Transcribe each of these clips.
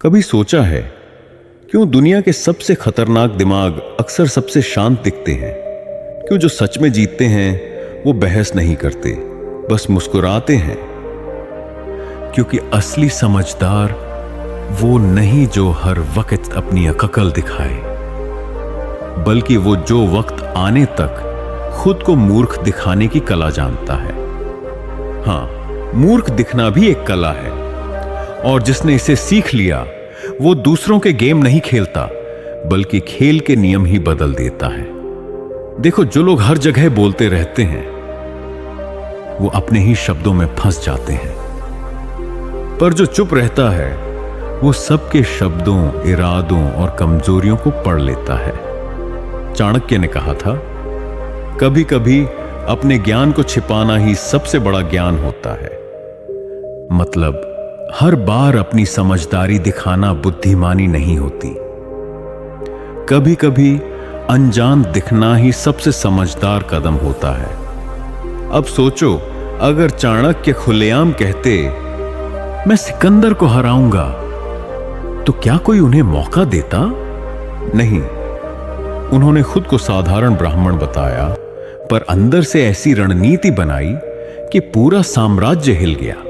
कभी सोचा है क्यों दुनिया के सबसे खतरनाक दिमाग अक्सर सबसे शांत दिखते हैं? क्यों जो सच में जीतते हैं वो बहस नहीं करते, बस मुस्कुराते हैं? क्योंकि असली समझदार वो नहीं जो हर वक्त अपनी अकल दिखाए, बल्कि वो जो वक्त आने तक खुद को मूर्ख दिखाने की कला जानता है। हां, मूर्ख दिखना भी एक कला है, और जिसने इसे सीख लिया वो दूसरों के गेम नहीं खेलता, बल्कि खेल के नियम ही बदल देता है। देखो, जो लोग हर जगह बोलते रहते हैं वो अपने ही शब्दों में फंस जाते हैं, पर जो चुप रहता है वो सबके शब्दों, इरादों और कमजोरियों को पढ़ लेता है। चाणक्य ने कहा था, कभी कभी अपने ज्ञान को छिपाना ही सबसे बड़ा ज्ञान होता है। मतलब हर बार अपनी समझदारी दिखाना बुद्धिमानी नहीं होती। कभी कभी अनजान दिखना ही सबसे समझदार कदम होता है। अब सोचो, अगर चाणक्य खुलेआम कहते मैं सिकंदर को हराऊंगा, तो क्या कोई उन्हें मौका देता? नहीं। उन्होंने खुद को साधारण ब्राह्मण बताया, पर अंदर से ऐसी रणनीति बनाई कि पूरा साम्राज्य हिल गया।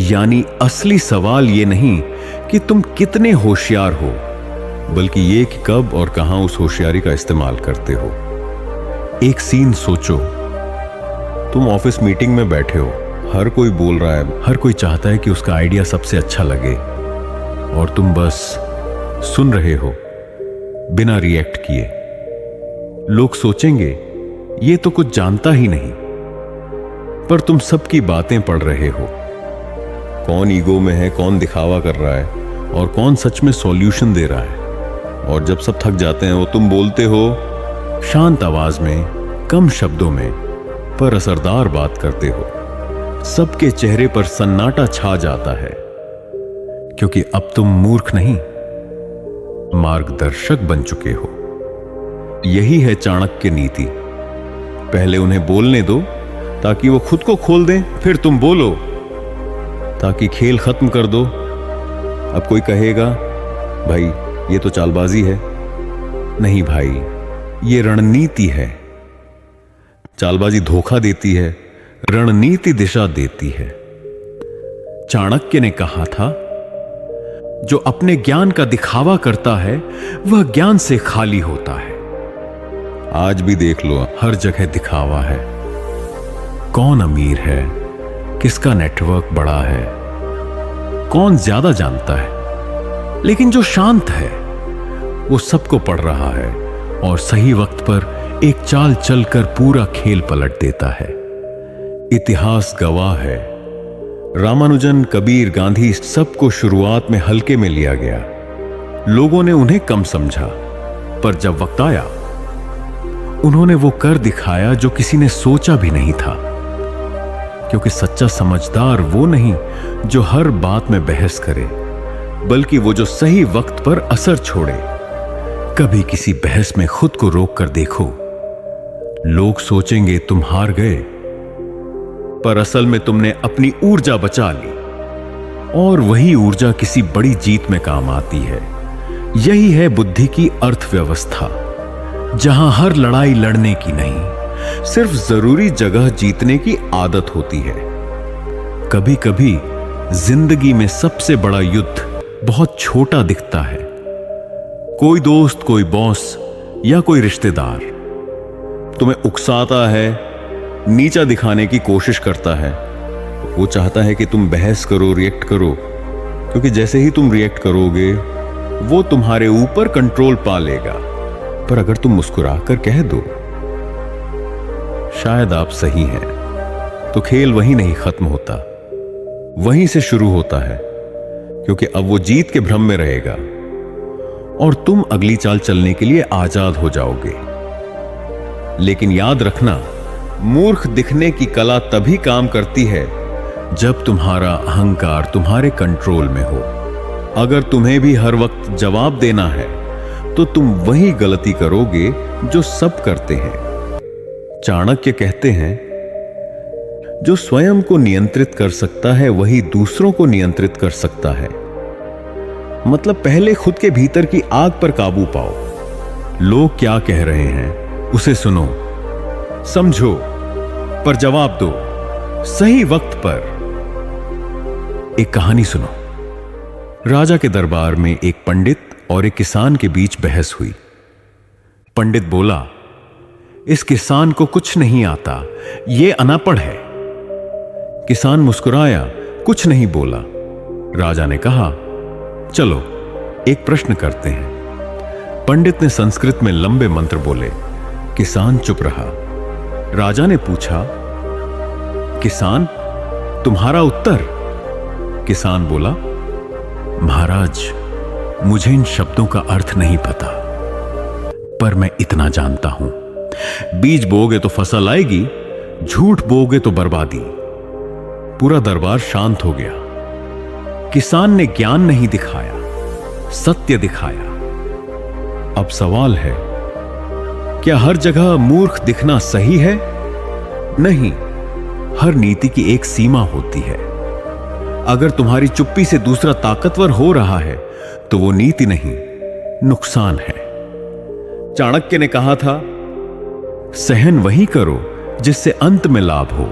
यानी असली सवाल यह नहीं कि तुम कितने होशियार हो, बल्कि यह कि कब और कहां उस होशियारी का इस्तेमाल करते हो। एक सीन सोचो, तुम ऑफिस मीटिंग में बैठे हो, हर कोई बोल रहा है, हर कोई चाहता है कि उसका आइडिया सबसे अच्छा लगे, और तुम बस सुन रहे हो बिना रिएक्ट किए। लोग सोचेंगे ये तो कुछ जानता ही नहीं, पर तुम सबकी बातें पढ़ रहे हो। कौन ईगो में है, कौन दिखावा कर रहा है, और कौन सच में सॉल्यूशन दे रहा है। और जब सब थक जाते हैं, वो तुम बोलते हो शांत आवाज में, कम शब्दों में, पर असरदार बात करते हो। सबके चेहरे पर सन्नाटा छा जाता है, क्योंकि अब तुम मूर्ख नहीं, मार्गदर्शक बन चुके हो। यही है चाणक्य नीति। पहले उन्हें बोलने दो ताकि वो खुद को खोल दें, फिर तुम बोलो ताकि खेल खत्म कर दो। अब कोई कहेगा, भाई ये तो चालबाजी है। नहीं भाई, ये रणनीति है। चालबाजी धोखा देती है, रणनीति दिशा देती है। चाणक्य ने कहा था, जो अपने ज्ञान का दिखावा करता है वह ज्ञान से खाली होता है। आज भी देख लो, हर जगह दिखावा है। कौन अमीर है, किसका नेटवर्क बड़ा है, कौन ज्यादा जानता है। लेकिन जो शांत है वो सबको पढ़ रहा है, और सही वक्त पर एक चाल चलकर पूरा खेल पलट देता है। इतिहास गवाह है, रामानुजन, कबीर, गांधी, सबको शुरुआत में हल्के में लिया गया। लोगों ने उन्हें कम समझा, पर जब वक्त आया उन्होंने वो कर दिखाया जो किसी ने सोचा भी नहीं था। क्योंकि सच्चा समझदार वो नहीं जो हर बात में बहस करे, बल्कि वो जो सही वक्त पर असर छोड़े। कभी किसी बहस में खुद को रोक कर देखो, लोग सोचेंगे तुम हार गए, पर असल में तुमने अपनी ऊर्जा बचा ली, और वही ऊर्जा किसी बड़ी जीत में काम आती है। यही है बुद्धि की अर्थव्यवस्था, जहां हर लड़ाई लड़ने की नहीं, सिर्फ जरूरी जगह जीतने की आदत होती है। कभी कभी जिंदगी में सबसे बड़ा युद्ध बहुत छोटा दिखता है। कोई दोस्त, कोई बॉस या कोई रिश्तेदार तुम्हें उकसाता है, नीचा दिखाने की कोशिश करता है। वो चाहता है कि तुम बहस करो, रिएक्ट करो, क्योंकि जैसे ही तुम रिएक्ट करोगे वो तुम्हारे ऊपर कंट्रोल पा लेगा। पर अगर तुम मुस्कुराकर कह दो शायद आप सही हैं, तो खेल वहीं नहीं खत्म होता, वहीं से शुरू होता है। क्योंकि अब वो जीत के भ्रम में रहेगा, और तुम अगली चाल चलने के लिए आजाद हो जाओगे। लेकिन याद रखना, मूर्ख दिखने की कला तभी काम करती है जब तुम्हारा अहंकार तुम्हारे कंट्रोल में हो। अगर तुम्हें भी हर वक्त जवाब देना है तो तुम वही गलती करोगे जो सब करते हैं। चाणक्य कहते हैं, जो स्वयं को नियंत्रित कर सकता है वही दूसरों को नियंत्रित कर सकता है। मतलब पहले खुद के भीतर की आग पर काबू पाओ। लोग क्या कह रहे हैं उसे सुनो, समझो, पर जवाब दो सही वक्त पर। एक कहानी सुनो। राजा के दरबार में एक पंडित और एक किसान के बीच बहस हुई। पंडित बोला, इस किसान को कुछ नहीं आता, यह अनपढ़ है। किसान मुस्कुराया, कुछ नहीं बोला। राजा ने कहा, चलो एक प्रश्न करते हैं। पंडित ने संस्कृत में लंबे मंत्र बोले। किसान चुप रहा। राजा ने पूछा, किसान, तुम्हारा उत्तर? किसान बोला, महाराज, मुझे इन शब्दों का अर्थ नहीं पता, पर मैं इतना जानता हूं, बीज बोओगे तो फसल आएगी, झूठ बोओगे तो बर्बादी। पूरा दरबार शांत हो गया। किसान ने ज्ञान नहीं दिखाया, सत्य दिखाया। अब सवाल है, क्या हर जगह मूर्ख दिखना सही है? नहीं, हर नीति की एक सीमा होती है। अगर तुम्हारी चुप्पी से दूसरा ताकतवर हो रहा है तो वो नीति नहीं, नुकसान है। चाणक्य ने कहा था, सहन वही करो जिससे अंत में लाभ हो।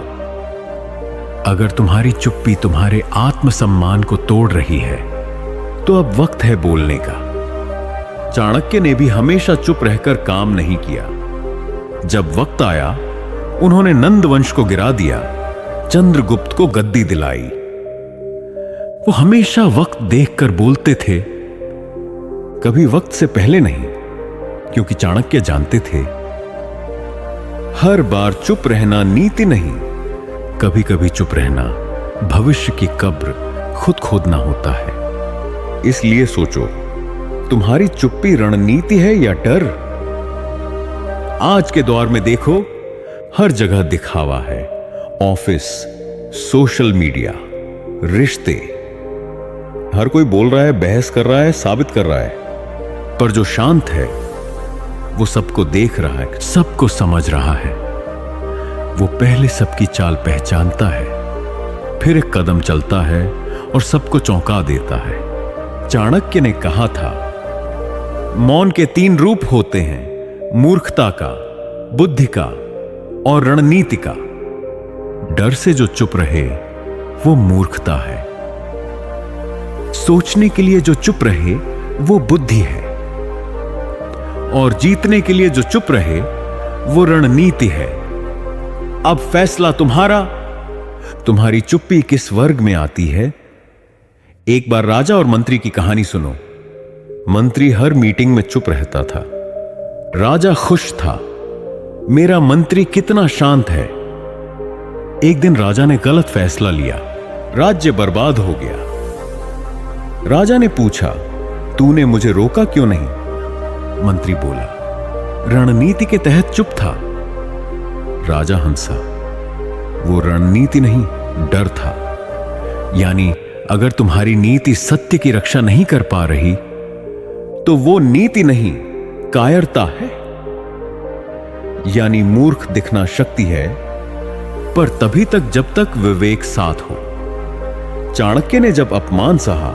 अगर तुम्हारी चुप्पी तुम्हारे आत्मसम्मान को तोड़ रही है तो अब वक्त है बोलने का। चाणक्य ने भी हमेशा चुप रहकर काम नहीं किया। जब वक्त आया, उन्होंने नंद वंश को गिरा दिया, चंद्रगुप्त को गद्दी दिलाई। वो हमेशा वक्त देखकर बोलते थे, कभी वक्त से पहले नहीं, क्योंकि चाणक्य जानते थे हर बार चुप रहना नीति नहीं, कभी कभी चुप रहना भविष्य की कब्र खुद खोदना होता है। इसलिए सोचो, तुम्हारी चुप्पी रणनीति है या डर? आज के दौर में देखो, हर जगह दिखावा है। ऑफिस, सोशल मीडिया, रिश्ते, हर कोई बोल रहा है, बहस कर रहा है, साबित कर रहा है, पर जो शांत है वो सबको देख रहा है, सबको समझ रहा है। वो पहले सबकी चाल पहचानता है, फिर एक कदम चलता है और सबको चौंका देता है। चाणक्य ने कहा था, मौन के 3 रूप होते हैं, मूर्खता का, बुद्धि का और रणनीति का। डर से जो चुप रहे वो मूर्खता है, सोचने के लिए जो चुप रहे वो बुद्धि है, और जीतने के लिए जो चुप रहे वो रणनीति है। अब फैसला तुम्हारा, तुम्हारी चुप्पी किस वर्ग में आती है। एक बार राजा और मंत्री की कहानी सुनो। मंत्री हर मीटिंग में चुप रहता था। राजा खुश था, मेरा मंत्री कितना शांत है। एक दिन राजा ने गलत फैसला लिया, राज्य बर्बाद हो गया। राजा ने पूछा, तूने मुझे रोका क्यों नहीं? मंत्री बोला, रणनीति के तहत चुप था। राजा हंसा, वो रणनीति नहीं, डर था। यानी अगर तुम्हारी नीति सत्य की रक्षा नहीं कर पा रही तो वो नीति नहीं, कायरता है। यानी मूर्ख दिखना शक्ति है, पर तभी तक जब तक विवेक साथ हो। चाणक्य ने जब अपमान सहा,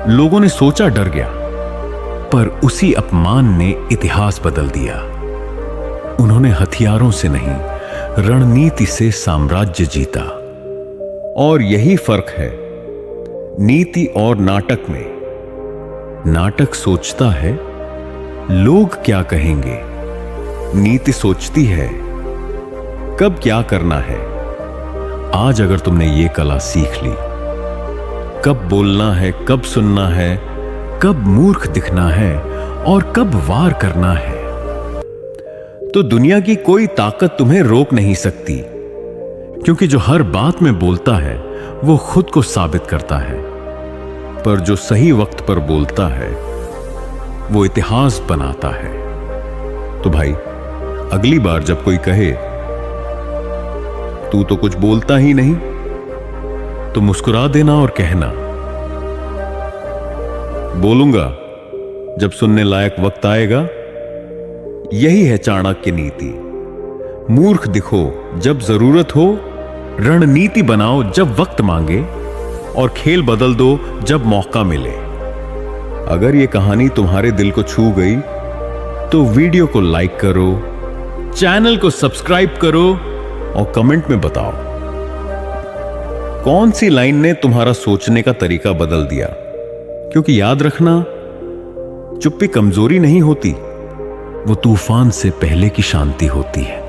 लोगों ने सोचा डर गया, पर उसी अपमान ने इतिहास बदल दिया। उन्होंने हथियारों से नहीं, रणनीति से साम्राज्य जीता। और यही फर्क है नीति और नाटक में। नाटक सोचता है लोग क्या कहेंगे, नीति सोचती है कब क्या करना है। आज अगर तुमने ये कला सीख ली, कब बोलना है, कब सुनना है, कब मूर्ख दिखना है और कब वार करना है, तो दुनिया की कोई ताकत तुम्हें रोक नहीं सकती। क्योंकि जो हर बात में बोलता है वो खुद को साबित करता है, पर जो सही वक्त पर बोलता है वो इतिहास बनाता है। तो भाई, अगली बार जब कोई कहे तू तो कुछ बोलता ही नहीं, तो मुस्कुरा देना और कहना, बोलूंगा जब सुनने लायक वक्त आएगा। यही है चाणक्य नीति। मूर्ख दिखो जब जरूरत हो, रणनीति बनाओ जब वक्त मांगे, और खेल बदल दो जब मौका मिले। अगर ये कहानी तुम्हारे दिल को छू गई तो वीडियो को लाइक करो, चैनल को सब्सक्राइब करो और कमेंट में बताओ कौन सी लाइन ने तुम्हारा सोचने का तरीका बदल दिया। क्योंकि याद रखना, चुप्पी कमजोरी नहीं होती, वो तूफान से पहले की शांति होती है।